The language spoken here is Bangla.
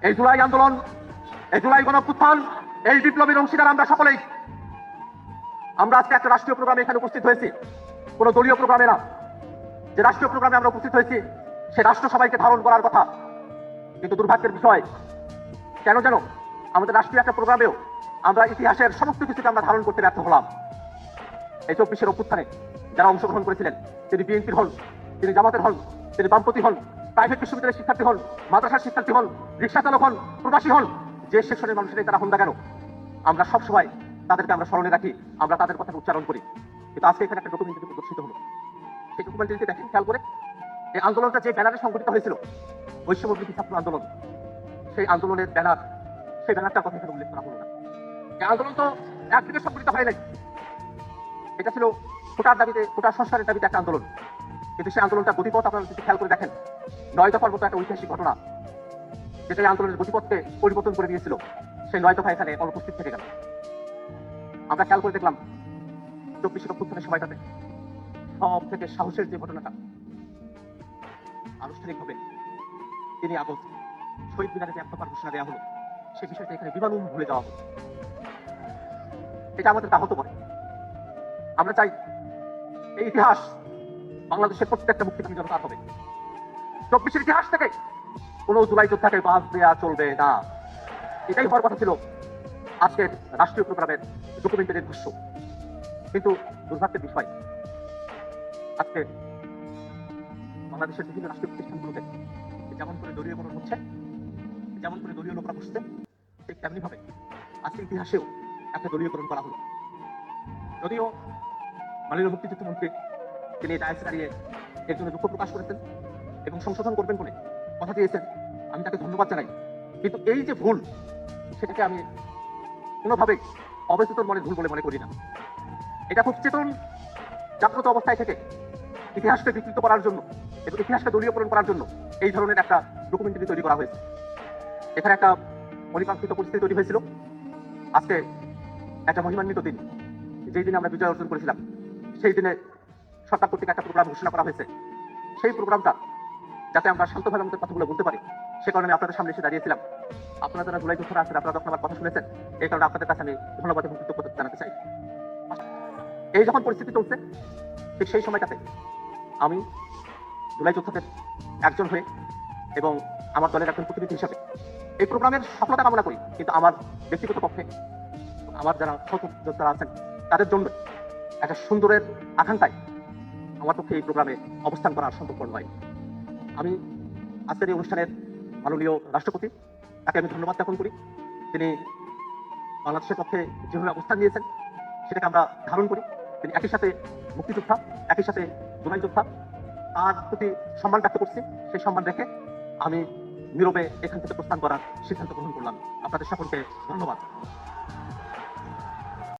এই জুলাই আন্দোলন, এই জুলাই গণঅভ্যুত্থান, এই বিপ্লবীর অংশীদার আমরা সকলেই। আমরা আজকে একটা রাষ্ট্রীয় প্রোগ্রামে এখানে উপস্থিত হয়েছি, কোনো দলীয় প্রোগ্রামে না। যে রাষ্ট্রীয় প্রোগ্রামে আমরা উপস্থিত হয়েছি সে রাষ্ট্র সবাইকে ধারণ করার কথা, কিন্তু দুর্ভাগ্যের বিষয় কেন যেন আমাদের রাষ্ট্রীয় একটা প্রোগ্রামেও আমরা ইতিহাসের সমস্ত কিছুকে আমরা ধারণ করতে ব্যর্থ হলাম। এই 24-এর অভ্যুত্থানে যারা অংশগ্রহণ করেছিলেন, তিনি বিএনপির হন, তিনি জামাতের হন, তিনি বামপন্থী হন, প্রাইভেট বিশ্ববিদ্যালয়ের শিক্ষার্থী হন, মাদ্রাসার শিক্ষার্থী হন, রিক্সা চালক হন, প্রবাসী হন, যে সেকশনের মানুষেরাই তারা হন না কেন, আমরা সবসময় তাদেরকে আমরা স্মরণে রাখি, আমরা তাদের কথা উচ্চারণ করি। কিন্তু আজকে এখানে একটা ডকুমেন্টারি প্রদর্শিত হলো। সেই ডকুমেন্টারিতে দেখেন, খেয়াল করে, এই আন্দোলনটা যে ব্যানারে সংগঠিত হয়েছিল, বৈষম্যবিরোধী ছাত্র আন্দোলন, সেই আন্দোলনের ব্যানার, সেই ব্যানারটার কথা এখানে উল্লেখ করা হলো না। এই আন্দোলন তো একদিকে সংগঠিত হয় নাই, এটা ছিল কোটার দাবিতে, কোটা সংস্কারের দাবিতে একটা আন্দোলন। কিন্তু সেই আন্দোলনটা গতিপথ আপনারা যদি খেয়াল করে দেখেন, 9 দফার মতো একটা ঐতিহাসিক ঘটনা, যেটা এই আন্দোলনের গতিপথকে পরিবর্তন করে দিয়েছিল, সেই 9 দফা এখানে অনুপস্থিত থেকে গেল। আমরা খেয়াল করে দেখলাম 24-এর অভ্যুত্থানের সময়টাতে সব থেকে সাহসের যে ঘটনাটা, আনুষ্ঠানিকভাবে 3 আগস্ট শহীদ মিনারে যে 1 দফার ঘোষণা দেওয়া হলো, সেই বিষয়টা এখানে বিমানুম ভুলে যাওয়া হলো। এটা আমাদের আহত করে। আমরা চাই এই ইতিহাস বাংলাদেশের প্রত্যেকটা মুক্তিকামী জনতার হবে। 24-এর ইতিহাস থেকে কোনো জুলাই যোদ্ধাকে বাদ দেওয়া চলবে না। এটাই হওয়ার কথা ছিল আজকের রাষ্ট্রীয় প্রোগ্রামের ডকুমেন্টারির দৃশ্য। কিন্তু দুর্ভাগ্যের বিষয়, আজকে বাংলাদেশের বিভিন্ন রাষ্ট্রীয় প্রতিষ্ঠানগুলোতে যেমন করে দলীয়করণ হচ্ছে, যেমন করে দলীয় লোকরা বসছে, ঠিক তেমনি ভাবে আজকে ইতিহাসেও একটা দলীয়করণ করা হলো। যদিও মাননীয় মুক্তিযুদ্ধ মন্ত্রী তিনি ডায়াসে দাঁড়িয়ে এর জন্য দুঃখ প্রকাশ করেছেন এবং সংশোধন করবেন বলে কথা দিয়েছেন, আমি তাকে ধন্যবাদ জানাই। কিন্তু এই যে ভুল, সেটাকে আমি কোনোভাবেই অবচেতন মনে ভুল বলে মনে করি না। এটা খুব চেতন জাগ্রত অবস্থায় থেকে ইতিহাসকে বিকৃত করার জন্য এবং ইতিহাসকে দলীয়করণ করার জন্য এই ধরনের একটা ডকুমেন্টারি তৈরি করা হয়েছে। এখানে একটা পরিকল্পিত পরিস্থিতি তৈরি হয়েছিল। আজকে একটা মহিমান্বিত দিন, যেই দিনে আমরা বিজয় অর্জন করেছিলাম, সেই দিনে সরকার কর্তৃক একটা প্রোগ্রাম ঘোষণা করা হয়েছে। সেই প্রোগ্রামটা যাতে আমরা শান্তভাবে আমাদের কথাগুলো বলতে পারি, সে কারণে আমি আপনাদের সামনে এসে দাঁড়িয়েছিলাম। আপনারা যারা জুলাই যোদ্ধারা আছেন, আপনারা যখন আমার কথা শুনেছেন, এই কারণে আপনাদের কাছে আমি ধন্যবাদ এবং কৃতজ্ঞতা জানাতে চাই। এই যখন পরিস্থিতি চলছে, ঠিক সেই সময়টাতে আমি জুলাই যোদ্ধাদের একজন হয়ে এবং আমার দলের একজন প্রতিনিধি হিসাবে এই প্রোগ্রামের সফলতা কামনা করি। কিন্তু আমার ব্যক্তিগত পক্ষে আমার যারা সহযোদ্ধারা আছেন, তাদের জন্য একটা সুন্দরের আকাঙ্ক্ষায় আমার পক্ষে এই প্রোগ্রামে অবস্থান করা সম্ভবপর নয়। আমি আজকের এই অনুষ্ঠানের মাননীয় রাষ্ট্রপতি, তাকে আমি ধন্যবাদ জ্ঞাপন করি। তিনি বাংলাদেশের পক্ষে যেভাবে অবস্থান নিয়েছেন, সেটাকে আমরা ধারণ করি। তিনি একই সাথে মুক্তিযোদ্ধা, একই সাথে জুলাই যোদ্ধা, তার প্রতি সম্মান ব্যক্ত করছি। সেই সম্মান রেখে আমি নীরবে এখান থেকে প্রস্থান করার সিদ্ধান্ত গ্রহণ করলাম। আপনাদের সকলকে ধন্যবাদ।